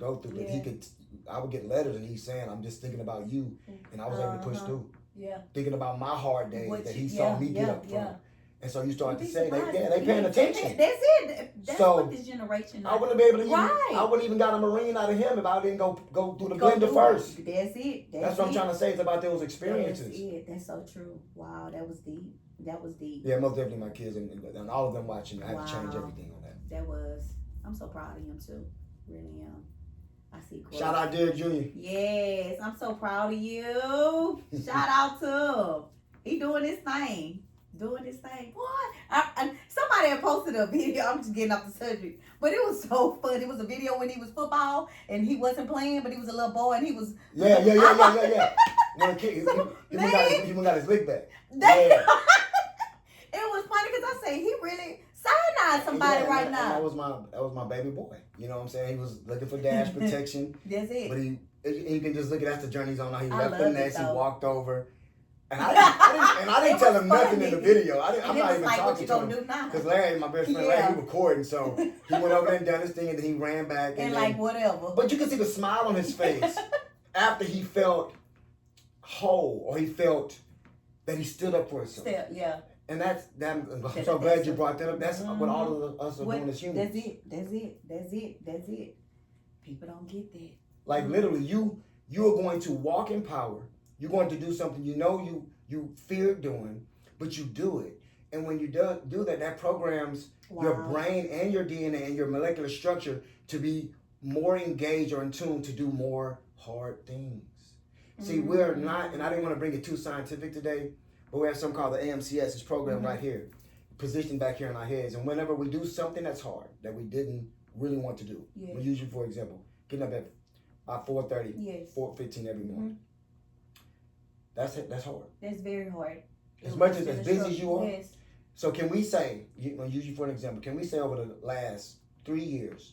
go through. But I would get letters and he's saying, I'm just thinking about you. And I was able to push through. Yeah. Thinking about my hard days that he saw me get up from. Yeah. And so you start to say, they paying attention. That's it. That's what this generation. I wouldn't be able to I wouldn't even got a Marine out of him if I didn't go through the blender first. That's it. That's what I'm trying to say. It's about those experiences. That's it. That's so true. Wow, that was deep. That was deep. Yeah, most definitely my kids and all of them watching me. I had to change everything on that. That was. I'm so proud of him too. Really am. I see growth. Shout out Derek Jr. Yes, I'm so proud of you. Shout out to him. He doing his thing. Doing his thing. What? Somebody had posted a video. I'm just getting off the subject. But it was so fun. It was a video when he was football and he wasn't playing, but he was a little boy and he was. Yeah. When a kid, he got his lick back. It was funny because I say he really cyanide somebody right now. That was my baby boy. You know what I'm saying? He was looking for dash protection. That's it. But you can just look at that's the journey he's on now. He left the nest, he walked over. And I didn't tell him nothing in the video. I'm not even talking to him. Because Larry, my best friend, Larry, he recording. So he went over there and done his thing and then he ran back. And like whatever. But you can see the smile on his face after he felt whole or he felt that he stood up for himself. Yeah. And I'm so glad you brought that up. That's what all of us are doing as humans. That's it. People don't get that. Like literally, you are going to walk in power. You're going to do something you know you fear doing, but you do it. And when you do that, that programs your brain and your DNA and your molecular structure to be more engaged or in tune to do more hard things. See, we're not, and I didn't want to bring it too scientific today, but we have something called the AMCS, this program right here, positioned back here in our heads. And whenever we do something that's hard, that we didn't really want to do, we usually, for example, getting up at 4:30, 4:15 every morning. That's hard. That's very hard. As busy as you are. Yes. So can we say, usually for an example, can we say over the last 3 years,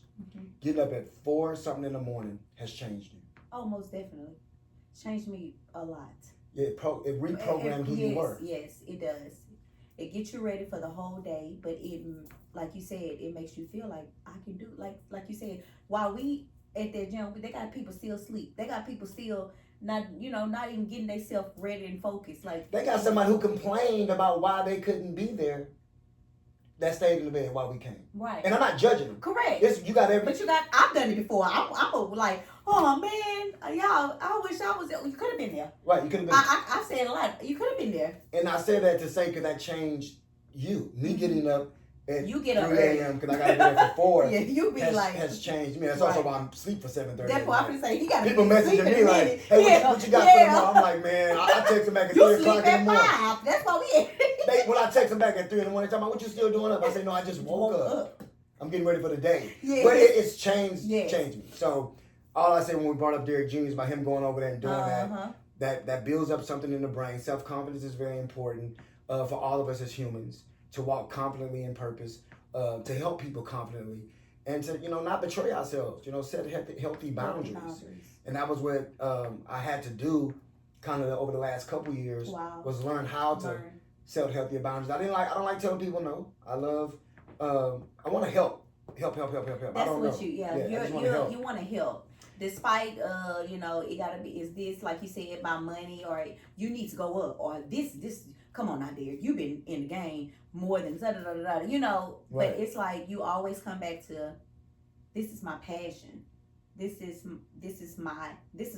getting up at 4 something in the morning has changed you? Oh, most definitely. Changed me a lot. Yeah, it reprogrammed who you were. Yes, it does. It gets you ready for the whole day, but it, like you said, it makes you feel like I can do, like you said, while we at that gym, they got people still asleep. They got people still not even getting themselves ready and focused. Like they got somebody who complained about why they couldn't be there that stayed in the bed while we came. Right. And I'm not judging them. Correct. You got every. But I've done it before. I'm like, oh man, y'all, I wish I was there. You could have been there. Right, you could have been. I said a lot. You could have been there. And I said that to say, because that changed you. Me getting up at you get up 3 a.m. because I got to be there for 4. Yeah, you be has changed me. That's also why I'm asleep for 7:30. That's why I'm gonna say he got people messaging me like, hey, what you got for tomorrow? I'm like, man, I text them back at 3 o'clock in the morning. 5. That's why we. When I text them back at 3 in the morning, talking about what you still doing up? I say, no, I just woke up. I'm getting ready for the day. Yeah. But it's changed me. So all I said when we brought up Derek Jr. is about him going over there and doing that builds up something in the brain. Self-confidence is very important for all of us as humans to walk confidently in purpose, to help people confidently, and to not betray ourselves. Set healthy boundaries. And that was what I had to do, kind of over the last couple years. Was learn how to set healthy boundaries. I don't like telling people no. I love. I want to help. Help. That's what you want to help. Despite it gotta be is this like you said about money or you need to go up or this come on out there, you've been in the game more than but it's like you always come back to this is my passion. This is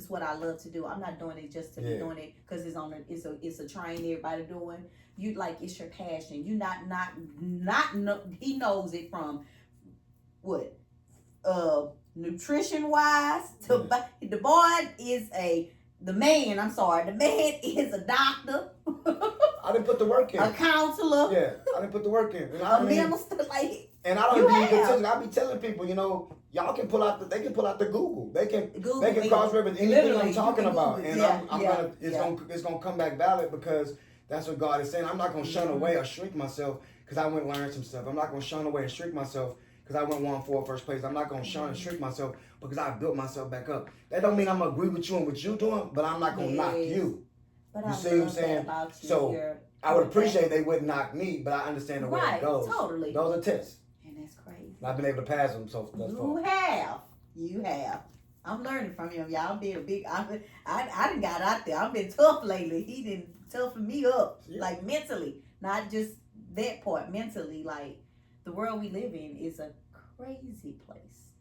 what I love to do. I'm not doing it just to be doing it because it's a train everybody doing. You it's your passion. You not he knows it from what nutrition wise to the boy is the man is a doctor. I didn't put the work in. A counselor. Yeah, I didn't put the work in. A minister, and I don't be I be telling people, y'all can pull out they can pull out the Google. They can cross reference anything I'm talking about, and it's gonna come back valid because that's what God is saying. I'm not gonna shun away or shrink myself because I went and learned some stuff. I'm not gonna shun away and shrink myself because I went 1-4 first place. I'm not gonna shun and shrink myself because I built myself back up. That don't mean I'm gonna agree with you and what you're doing, but I'm not gonna knock you. But you see what I'm saying? So I would appreciate they wouldn't knock me, but I understand the way it goes. Totally. Those are tests. And that's crazy. I've been able to pass them so You have. I'm learning from him, y'all. I'm being a big. I done got out there. I've been tough lately. He done toughen me up, like mentally, not just that part. Mentally, like the world we live in is a crazy place.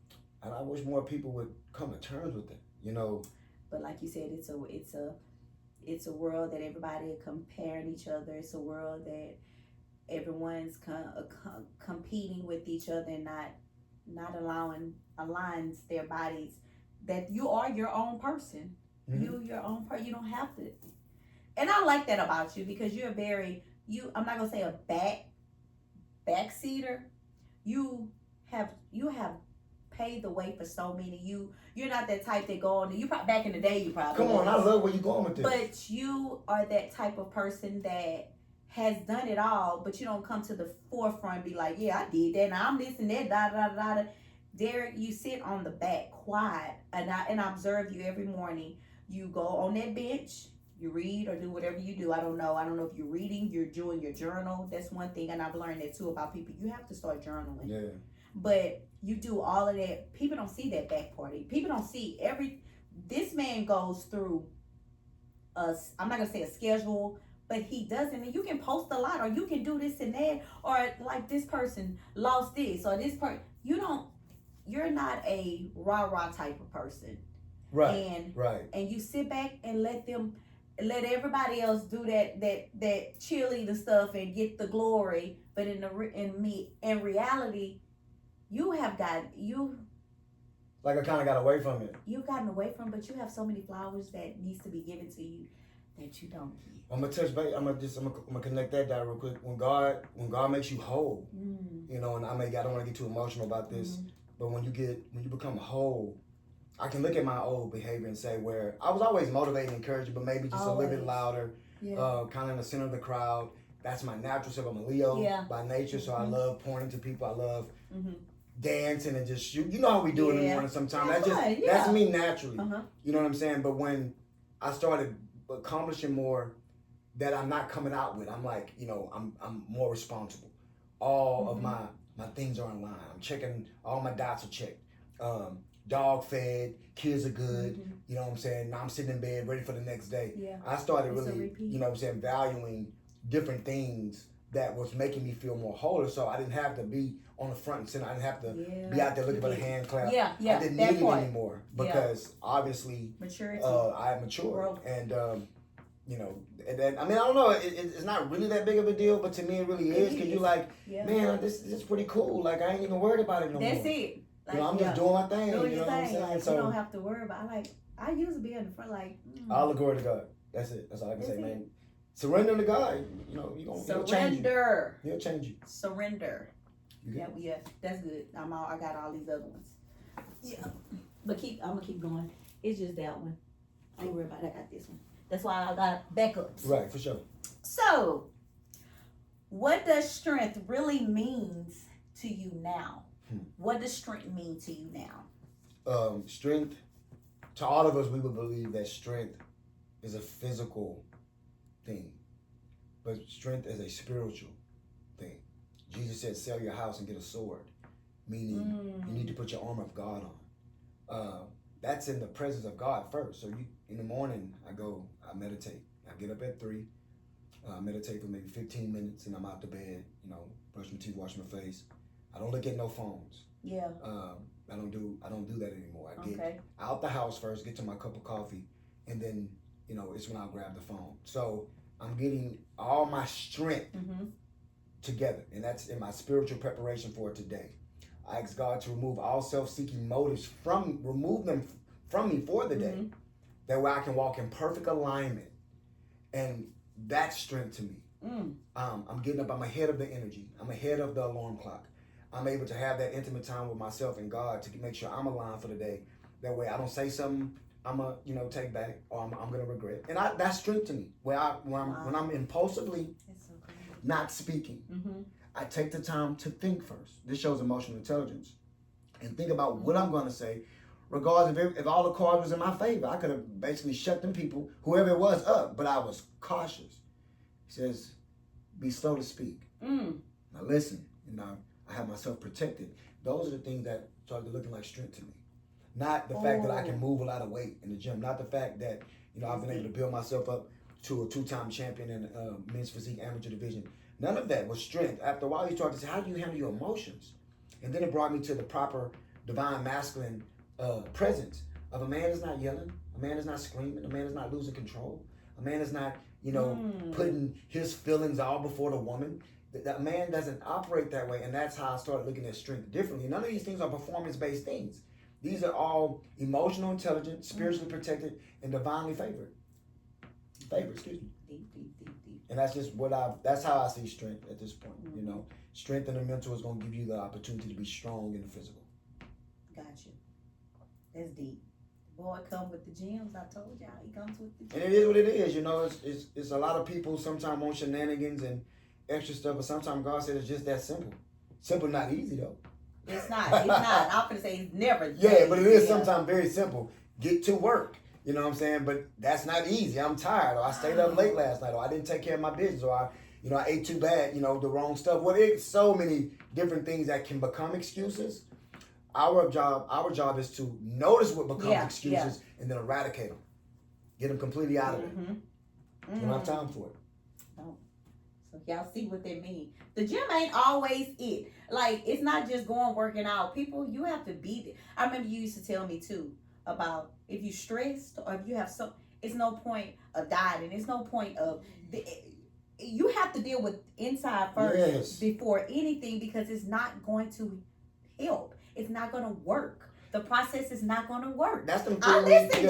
And I wish more people would come to terms with it. You know. But like you said, it's a world that everybody comparing each other. It's a world that everyone's competing with each other and not aligns their bodies. That you are your own person. Mm-hmm. You your own person. You don't have to. And I like that about you because you're I'm not gonna say a backseater. You have paved the way for so many. You're not that type that go on. You probably back in the day you probably. Come on, I love where you going with this. But you are that type of person that has done it all, but you don't come to the forefront and be like, yeah, I did that. Now I'm this and that. Da da da da. Derek, you sit on the back, quiet, and I observe you every morning. You go on that bench, you read or do whatever you do. I don't know if you're reading, you're doing your journal. That's one thing, and I've learned that too about people. You have to start journaling. Yeah. But you do all of that. People don't see that back party. People don't see this man goes through I'm not going to say a schedule, but he doesn't. And you can post a lot, or you can do this and that, or like this person lost this, or this part. You're not a rah-rah type of person. Right. And you sit back and let everybody else do that cheerleader stuff and get the glory. But in reality, you have like I kind of got away from it. You've gotten away from, but you have so many flowers that needs to be given to you that you don't get. I'm gonna touch base. I'm gonna connect that down real quick. When God makes you whole, you know, and I don't want to get too emotional about this, but when you become whole, I can look at my old behavior and say where I was always motivating, encouraging, but maybe just a little bit louder, kind of in the center of the crowd. That's my natural self. I'm a Leo by nature, so I love pointing to people. I love dancing and just shoot. You know how we do it in the morning sometimes. That's me naturally. You know what I'm saying? But when I started accomplishing more that I'm not coming out with, I'm like, you know, I'm more responsible. All of my things are in line. I'm checking, all my dots are checked. Dog fed, kids are good. You know what I'm saying? Now I'm sitting in bed ready for the next day. I started really, you know what I'm saying, valuing different things that was making me feel more whole. So I didn't have to be on the front and center. I didn't have to be out there looking for the hand clap. I didn't need it anymore because obviously I matured. And you know, and then, I mean, I don't know, it's not really that big of a deal, but to me it really is, because you're like, man, this is pretty cool. Like, I ain't even worried about it no more. That's it. Like, you know, I'm just doing my thing. Doing you know your thing. What I'm saying? Like, so, you don't have to worry about it. I used to be in the front, like, all the glory to God. That's it. That's all I can say, man. Surrender to God. You know, He'll change you. He'll change you. Surrender. Yeah, that's good. I got all these other ones. Yeah. But I'm gonna keep going. It's just that one. I ain't worried about it. I got this one. That's why I got backups. Right, for sure. So, what does strength really means to you now? What does strength mean to you now? Strength, to all of us, we would believe that strength is a physical thing, but strength is a spiritual thing. Jesus said, sell your house and get a sword, meaning you need to put your armor of God on. That's in the presence of God first. So in the morning, I meditate. I get up at 3, meditate for maybe 15 minutes, and I'm out to bed, you know, brush my teeth, wash my face. I don't look at no phones. I don't do that anymore. I get out the house first, get to my cup of coffee, and then, you know, it's when I'll grab the phone. So I'm getting all my strength together, and that's in my spiritual preparation for today. I ask God to remove all self-seeking motives remove them from me for the day. That way I can walk in perfect alignment, and that's strength to me. I'm getting up, I'm ahead of the energy, I'm ahead of the alarm clock. I'm able to have that intimate time with myself and God to make sure I'm aligned for the day. That way I don't say something I'm gonna, you know, take back, or I'm gonna regret. And that's strength to me. When I'm impulsively not speaking, I take the time to think first. This shows emotional intelligence, and think about what I'm gonna say, regardless if all the cards was in my favor. I could have basically shut them people, whoever it was, up, but I was cautious. He says, be slow to speak. Now listen, you know, I have myself protected. Those are the things that started looking like strength to me. Not the fact that I can move a lot of weight in the gym. Not the fact that, you know, I've been able to build myself up to a 2-time champion in men's physique amateur division. None of that was strength. After a while, you start to say, how do you handle your emotions? And then it brought me to the proper divine masculine presence of a man that's not yelling, a man that's not screaming, a man that's not losing control, a man that's not, you know, putting his feelings all before the woman. That man doesn't operate that way, and that's how I started looking at strength differently. None of these things are performance-based things. These are all emotional, intelligent, spiritually protected, and divinely favored. Excuse me. Deep. And that's just that's how I see strength at this point. You know, strength in the mental is going to give you the opportunity to be strong in the physical. Gotcha. That's deep. Boy, come with the gems. I told y'all, he comes with the gems. And it is what it is. You know, it's a lot of people sometimes want shenanigans and extra stuff, but sometimes God said it's just that simple. Simple, not easy though. It's not. I'm gonna say it's never. Yeah, but it is sometimes very simple. Get to work. You know what I'm saying? But that's not easy. I'm tired, or I stayed up late last night, or I didn't take care of my business, or I ate too bad. You know, the wrong stuff. Well, it's so many different things that can become excuses. Our job is to notice what becomes excuses and then eradicate them. Get them completely out of it. We don't have time for it. So y'all see what they mean. The gym ain't always it. Like, it's not just going working out. People, you have to be there. I remember you used to tell me too about if you're stressed or if you have it's no point of dieting. It's no point of you have to deal with inside first before anything, because it's not going to help. It's not going to work. The process is not going to work. That's the 3 week. I listen,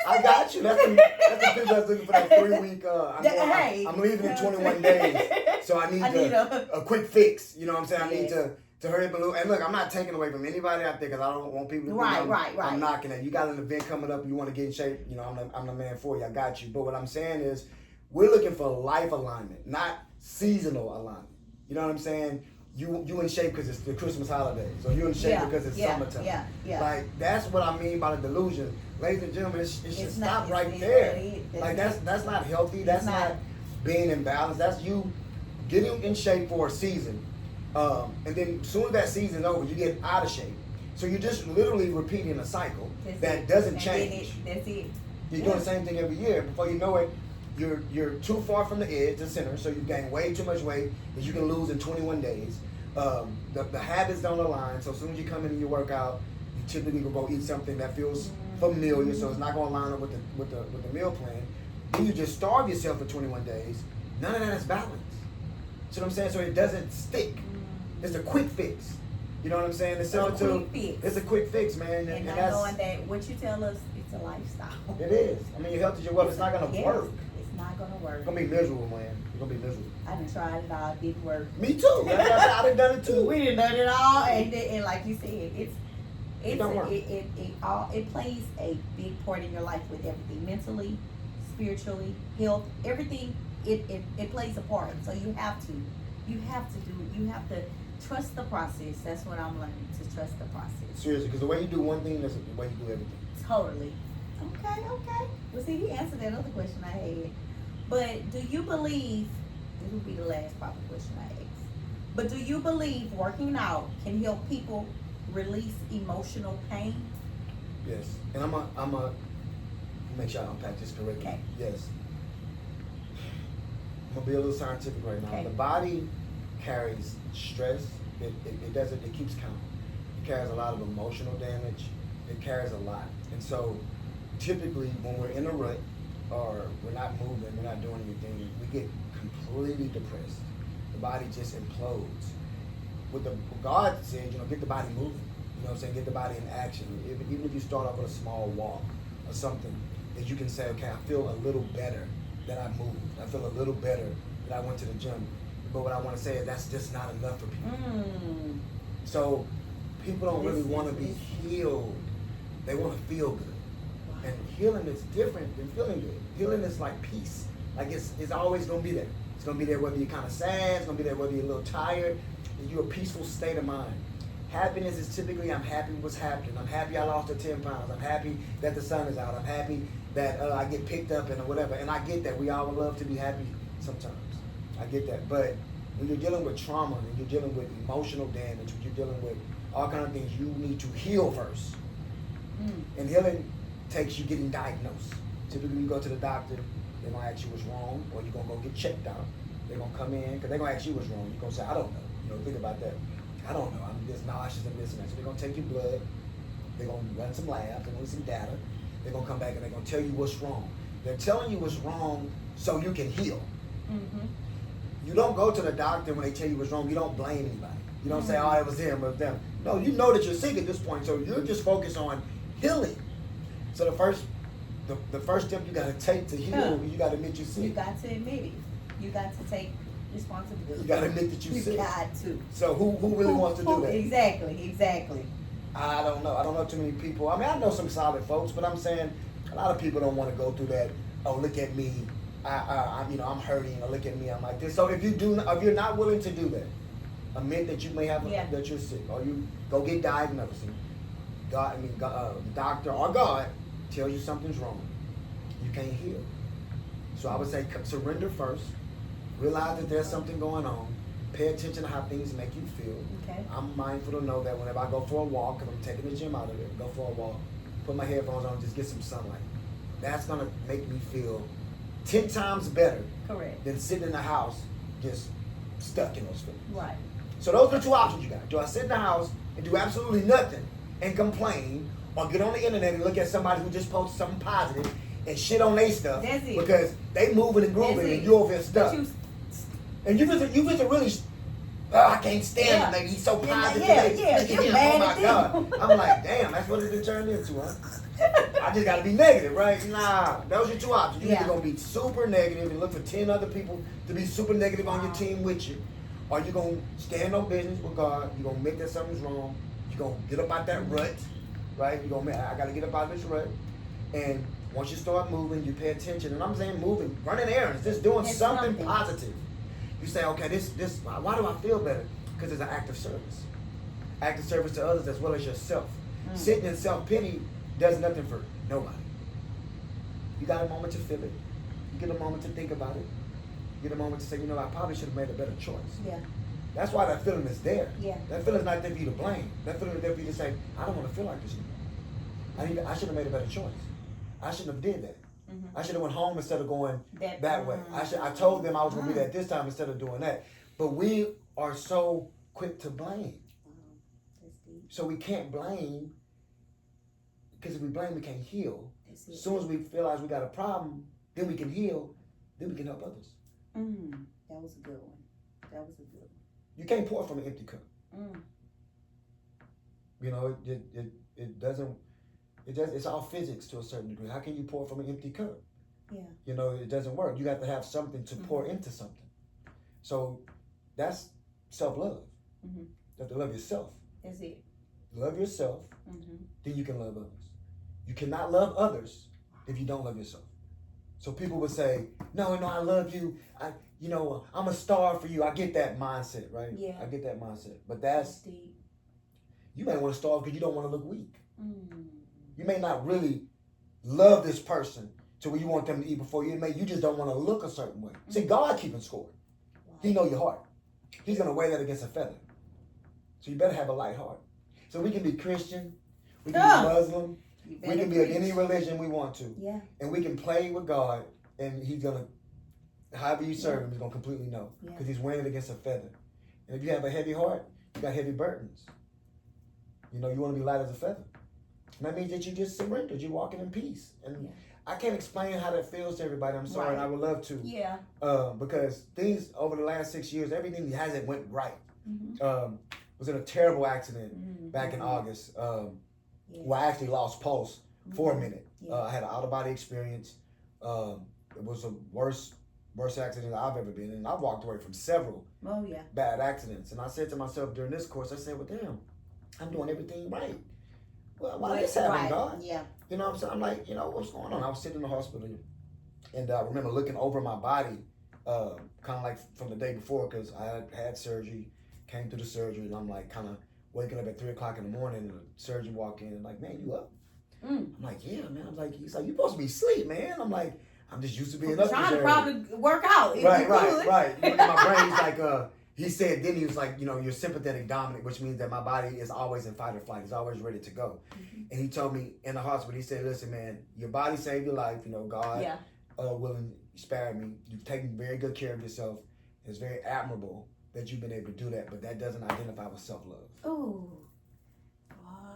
I got you. That's the people that's looking for that 3 week. I'm leaving in 21 days, so I need a quick fix. You know what I'm saying? I need to hurry up and look. And look, I'm not taking away from anybody out there, because I don't want people to think I'm knocking it. You got an event coming up, you want to get in shape. You know, I'm the man for you. I got you. But what I'm saying is, we're looking for life alignment, not seasonal alignment. You know what I'm saying? You in shape because it's the Christmas holiday. So you in shape because it's summertime. Yeah. Like, that's what I mean by the delusion. Ladies and gentlemen, it should stop right there. Like, that's not healthy. That's not being in balance. That's you getting in shape for a season. And then as soon as that season's over, you get out of shape. So you're just literally repeating a cycle that doesn't change. That's it. You're doing the same thing every year. Before you know it, you're too far from the edge, the center, so you gain way too much weight that you can lose in 21 days. The habits don't align, so as soon as you come in and you work out, you typically will go eat something that feels familiar, so it's not going to line up with the meal plan. Then you just starve yourself for 21 days. None of that is balanced. See what I'm saying? So it doesn't stick. It's a quick fix. You know what I'm saying? It's a quick fix, man. And not knowing that what you tell us, it's a lifestyle. It is. I mean, your health is your wealth. It's not going to work. It's not going to work. You're going to be miserable, man. You're going to be miserable. I done tried it all. It didn't work. Me too. I done done it too. We done done it all. And like you said, it plays a big part in your life with everything. Mentally, spiritually, health, everything. It plays a part. So you have to trust the process. That's what I'm learning, to trust the process. Seriously, because the way you do one thing, that's the way you do everything. Totally. Okay. Well, see, he answered that other question I had. But do you believe, this will be the last proper question I asked, but do you believe working out can help people release emotional pain? Yes. And I'm a make sure I unpack this correctly. Okay. Yes. I'm going to be a little scientific right now. Okay. The body carries stress. It does it. It keeps count. It carries a lot of emotional damage. It carries a lot. And so typically when we're in a rut or we're not moving, we're not doing anything, we get completely depressed. The body just implodes. What God said, get the body moving. You know what I'm saying? Get the body in action. Even if you start off with a small walk or something, that you can say, okay, I feel a little better that I moved. I feel a little better that I went to the gym. But what I want to say is that's just not enough for people. So people don't really want to be healed. They want to feel good. And healing is different than feeling good. Healing is like peace. Like it's always going to be there. It's going to be there whether you're kind of sad. It's going to be there whether you're a little tired. You're a peaceful state of mind. Happiness is typically, I'm happy what's happening. I'm happy I lost the 10 pounds. I'm happy that the sun is out. I'm happy that I get picked up and whatever. And I get that. We all would love to be happy sometimes. I get that. But when you're dealing with trauma, and you're dealing with emotional damage, when you're dealing with all kinds of things, you need to heal first. And healing takes you getting diagnosed. Typically, you go to the doctor, they're going to ask you what's wrong, or you're going to go get checked out. They're going to come in, because they're going to ask you what's wrong. You're going to say, I don't know. Think about that. I don't know. I'm just nauseous and this and that. So they're going to take your blood. They're going to run some labs. They're going to do some data. They're going to come back and they're going to tell you what's wrong. They're telling you what's wrong so you can heal. You don't go to the doctor when they tell you what's wrong. You don't blame anybody. You don't say, oh, it was him or them. No, you know that you're sick at this point. So you're just focused on healing. So the first step you got to take to heal, you got to admit you're sick. You got to admit it. You got to take responsibility. You got to admit that you're sick. You got to. So who really wants to do that? Exactly. I don't know. I don't know too many people. I mean, I know some solid folks, but I'm saying a lot of people don't want to go through that. Oh, look at me. I'm hurting. Or look at me. I'm like this. So if you're not willing to do that, admit that you may have that you're sick, or you go get diagnosed. And doctor or God tells you something's wrong. You can't heal. So I would say surrender first. Realize that there's something going on. Pay attention to how things make you feel. Okay. I'm mindful to know that whenever I go for a walk, and I'm taking the gym out of it, go for a walk, put my headphones on, just get some sunlight. That's gonna make me feel 10 times better. Correct. Than sitting in the house just stuck in those feelings. Right. So those are the two options you got. Do I sit in the house and do absolutely nothing and complain, or get on the internet and look at somebody who just posted something positive and shit on their stuff because they moving and grooving and you over here stuck. And you just really, I can't stand him. Like, he's so positive. Oh my God. I'm like, damn, that's what it turned into, huh? I just got to be negative, right? Nah, those are your two options. You're either going to be super negative and look for 10 other people to be super negative on your team with you, or you're going to stand on business with God. You're going to admit that something's wrong. You're going to get up out that rut, right? You're going to I got to get up out of this rut. And once you start moving, you pay attention. And I'm saying moving, running errands, just doing something positive. You say, okay, this. Why do I feel better? Because it's an act of service. Act of service to others as well as yourself. Sitting in self-pity does nothing for nobody. You got a moment to feel it. You get a moment to think about it. You get a moment to say, I probably should have made a better choice. Yeah. That's why that feeling is there. Yeah. That feeling's not there for you to blame. That feeling is there for you to say, I don't want to feel like this anymore. I should have made a better choice. I shouldn't have did that. I should have went home instead of going that way. I told them I was going to be there this time instead of doing that. But we are so quick to blame. So we can't blame, because if we blame, we can't heal. As soon as we realize we got a problem, then we can heal, then we can help others. That was a good one. You can't pour from an empty cup. It doesn't. It's all physics to a certain degree. How can you pour from an empty cup? Yeah. It doesn't work. You have to have something to pour into something. So that's self-love. You have to love yourself. That's it. Love yourself, then you can love others. You cannot love others if you don't love yourself. So people would say, no, I love you. I'm a star for you. I get that mindset, right? Yeah. I get that mindset. But that's deep. You may want to starve because you don't want to look weak. You may not really love this person to where you want them to eat before you. You just don't want to look a certain way. See, God keeping score. Wow. He know your heart. He's going to weigh that against a feather. So you better have a light heart. So we can be Christian. We can be Muslim. We can be of any religion we want to. Yeah. And we can play with God, and he's going to, however you serve him, he's going to completely know. Because he's weighing it against a feather. And if you have a heavy heart, you got heavy burdens. You want to be light as a feather. And that means that you just surrendered. You're walking in peace. And I can't explain how that feels to everybody. I'm sorry, and I would love to. Yeah. Because things over the last 6 years, everything hasn't went right. Was in a terrible accident back in August. Where I actually lost pulse for a minute. I had an out-of-body experience. It was the worst accident I've ever been in. I walked away from several bad accidents. And I said to myself during this course, I said, well, damn, I'm doing everything right. Well, why is this happening, God? Yeah. You know what I'm saying? I'm like, what's going on? I was sitting in the hospital, and I remember looking over my body, kind of like from the day before, because I had surgery, came through the surgery, and I'm like kind of waking up at 3 o'clock in the morning, and the surgeon walk in, and like, man, you up? I'm like, yeah, man. I'm like, he's like, you supposed to be asleep, man. I'm like, I'm just used to being up. Trying to probably work out. Right. You look at my brain, he's like, he said, then he was like, you're sympathetic dominant, which means that my body is always in fight or flight. It's always ready to go. Mm-hmm. And he told me in the hospital, he said, listen, man, your body saved your life. God willing spared me. You've taken very good care of yourself. It's very admirable that you've been able to do that, but that doesn't identify with self-love. Oh.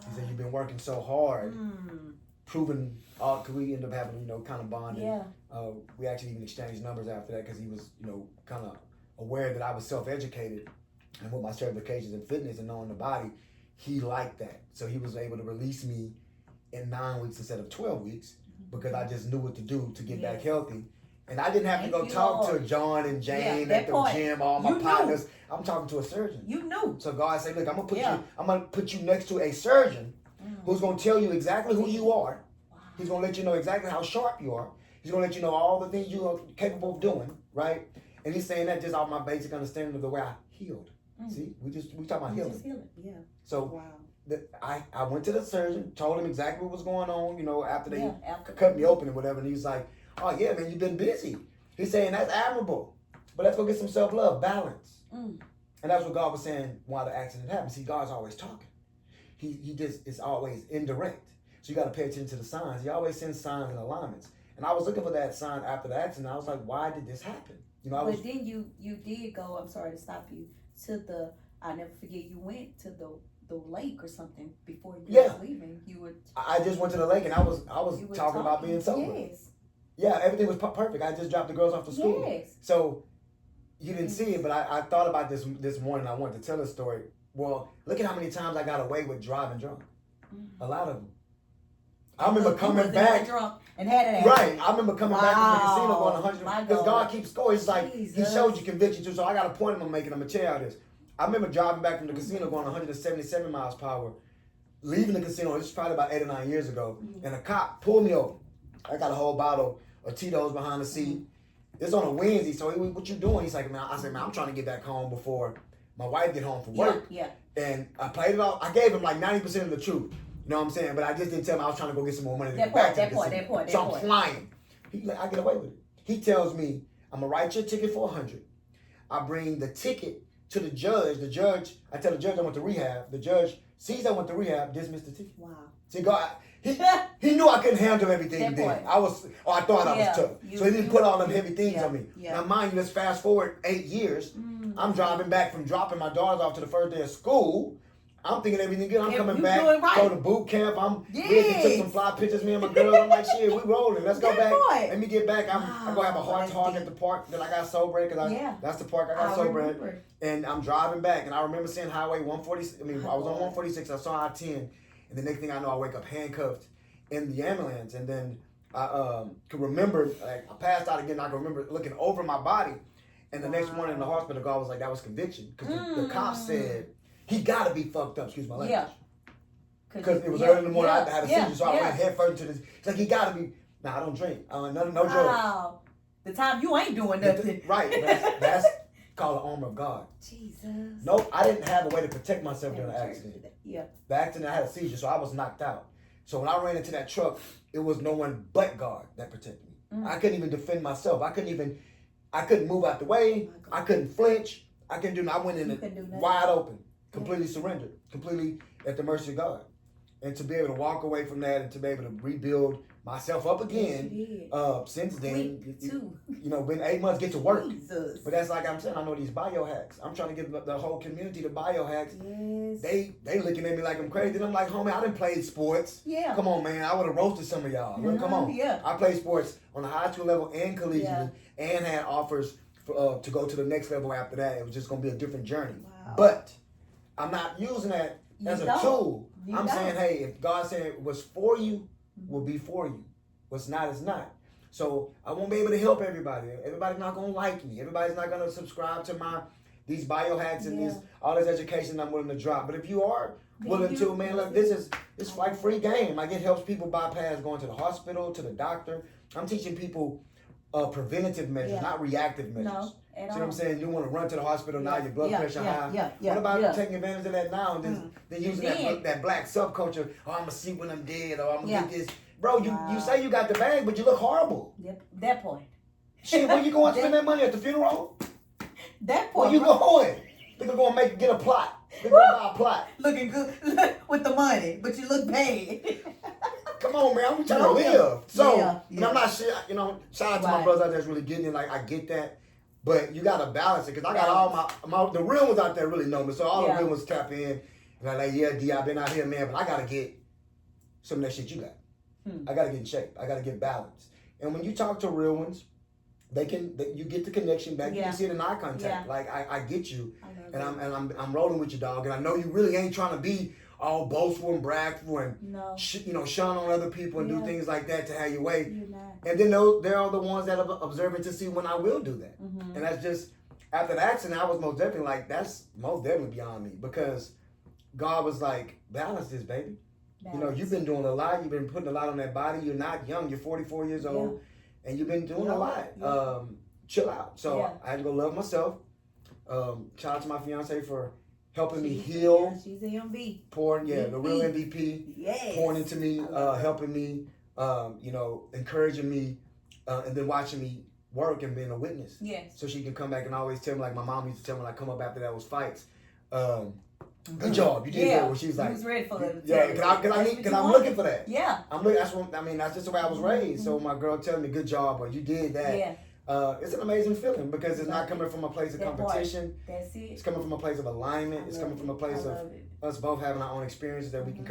He said, you've been working so hard, proving, because we ended up having, kind of bonding. Yeah. We actually even exchanged numbers after that because he was, kind of aware that I was self-educated and with my certifications in fitness and knowing the body, he liked that. So he was able to release me in 9 weeks instead of 12 weeks because I just knew what to do to get back healthy. And I didn't have to go talk to John and Jane at the gym, all my partners. I'm talking to a surgeon. You knew. So God said, look, I'm gonna put you next to a surgeon who's gonna tell you exactly who you are. Wow. He's gonna let you know exactly how sharp you are. He's gonna let you know all the things you are capable of doing, right? And he's saying that just off my basic understanding of the way I healed. See, we talking about healing. Just healing, yeah. So I went to the surgeon, told him exactly what was going on, after they cut me open and whatever, and he's like, oh yeah, man, you've been busy. He's saying that's admirable, but let's go get some self-love, balance. And that's what God was saying while the accident happened. See, God's always talking. He just is always indirect. So you got to pay attention to the signs. He always sends signs and alignments. And I was looking for that sign after the accident. I was like, why did this happen? But then you did go, I'm sorry to stop you, to I'll never forget, you went to the lake or something before you was leaving. I just went to the lake and I was talking about being sober. Yes. Yeah, everything was perfect. I just dropped the girls off to school. Yes. So you didn't see it, but I thought about this morning. I wanted to tell a story. Well, look at how many times I got away with driving drunk. A lot of them. I remember coming back. Drunk and had it. Right. I remember coming back from the casino going 100. Because God keeps score. It's like He showed you conviction too. So I got a point I'm making. I'm going to tell you how this. I remember driving back from the casino going 177 miles per hour. Leaving the casino. This was probably about 8 or 9 years ago. And a cop pulled me over. I got a whole bottle of Tito's behind the seat. It's on a Wednesday. So what you doing? He's like, man. I said, man, I'm trying to get back home before my wife get home from work. Yeah. And I played it off. I gave him like 90% of the truth. You know what I'm saying? But I just didn't tell him I was trying to go get some more money to get back to the casino. So I'm flying. I get away with it. He tells me, I'm going to write your ticket for $100. I bring the ticket to the judge. I tell the judge I went to rehab. The judge sees I went to rehab, dismissed the ticket. Wow. See, God, he knew I couldn't handle everything he did. I thought I was tough. So he didn't put all them heavy things on me. Now, mind you, let's fast forward 8 years. I'm driving back from dropping my daughters off to the first day of school. I'm thinking everything good. I'm coming back, go to boot camp. We took some fly pictures, me and my girls. I'm like, shit, we rolling. Let's go back. Let me get back. I'm going to have a heart talk at the park that I got sober at because that's the park I got sober at. And I'm driving back. And I remember seeing Highway 146. I was on 146. I saw I-10. And the next thing I know, I wake up handcuffed in the ambulance. And then I could remember, I passed out again. I could remember looking over my body. And the next morning in the hospital, God was like, that was conviction. Because the cop said, he gotta be fucked up, excuse my language. Yeah. Because it was early in the morning, I had a seizure, so I went head first into this. It's like, he gotta be, I don't drink. No drugs. Wow. The time you ain't doing nothing. Right. That's called the armor of God. Jesus. Nope, I didn't have a way to protect myself during the accident. Yeah. The accident, I had a seizure, so I was knocked out. So when I ran into that truck, it was no one but God that protected me. I couldn't even defend myself. I couldn't move out the way. I couldn't flinch. I couldn't do nothing. I went in it wide open. Completely surrendered, completely at the mercy of God. And to be able to walk away from that and to be able to rebuild myself up again, since then, been 8 months, get to work. Jesus. But that's like I'm saying, I know these biohacks. I'm trying to get the whole community to biohacks. Yes. They looking at me like I'm crazy. And I'm like, homie, I done played sports. Yeah. Come on, man. I would have roasted some of y'all. Come on. Yeah. I played sports on the high school level and collegiate and had offers to go to the next level after that. It was just going to be a different journey. Wow. But I'm not using that as a tool. I'm saying, hey, if God said what's for you will be for you. What's not is not. So I won't be able to help everybody. Everybody's not going to like me. Everybody's not going to subscribe to these biohacks and all this education I'm willing to drop. But if you are willing to, man, look, it's like free game. Like it helps people bypass going to the hospital, to the doctor. I'm teaching people preventative measures, not reactive measures. No. See what I'm saying? You want to run to the hospital now, your blood pressure high. What about taking advantage of that now and then using that black subculture? Oh, I'm going to see when I'm dead, or I'm going to get this. Bro, you say you got the bag, but you look horrible. Yep, that point. Shit, where you going to spend that money at the funeral? That point. Where you going? Nigga gonna get a plot. Nigga gonna buy a plot. Looking good with the money, but you look bad. Come on, man. I'm trying to live. So, yeah. And I'm not sure, shout out to my brothers out there that's really getting it. Like, I get that. But you got to balance it. Because I got all the real ones out there really know me. So all the real ones tap in. And I'm like, yeah, D, I've been out here, man. But I got to get some of that shit you got. I got to get in shape. I got to get balanced. And when you talk to real ones, you get the connection back. You can see it in eye contact. Yeah. Like, I get you. I'm rolling with you, dog. And I know you really ain't trying to be all boastful and bragful and shun on other people and do things like that to have your way. And then there are the ones that are observant to see when I will do that. Mm-hmm. And that's just, after the accident, I was most definitely like, that's most definitely beyond me. Because God was like, balance this, baby. Balance. You've been doing a lot. You've been putting a lot on that body. You're not young. You're 44 years old. And you've been doing a lot. Yeah. Chill out. So I had to go love myself. Shout out to my fiance for helping me heal. Yeah, she's an MV. Pouring, the real MVP. Yes. Pouring into me, helping me, encouraging me, and then watching me work and being a witness. Yes. So she can come back and always tell me, like my mom used to tell me when I come up after those fights, good job, you did good. Well, she was like, was ready for it. Yeah, because I'm looking for that. Yeah. That's just the way I was raised. So my girl telling me, good job, or you did that. Yeah. It's an amazing feeling because it's not coming from a place of competition. That's it. It's coming from a place of alignment. It's coming from a place of us both having our own experiences that we can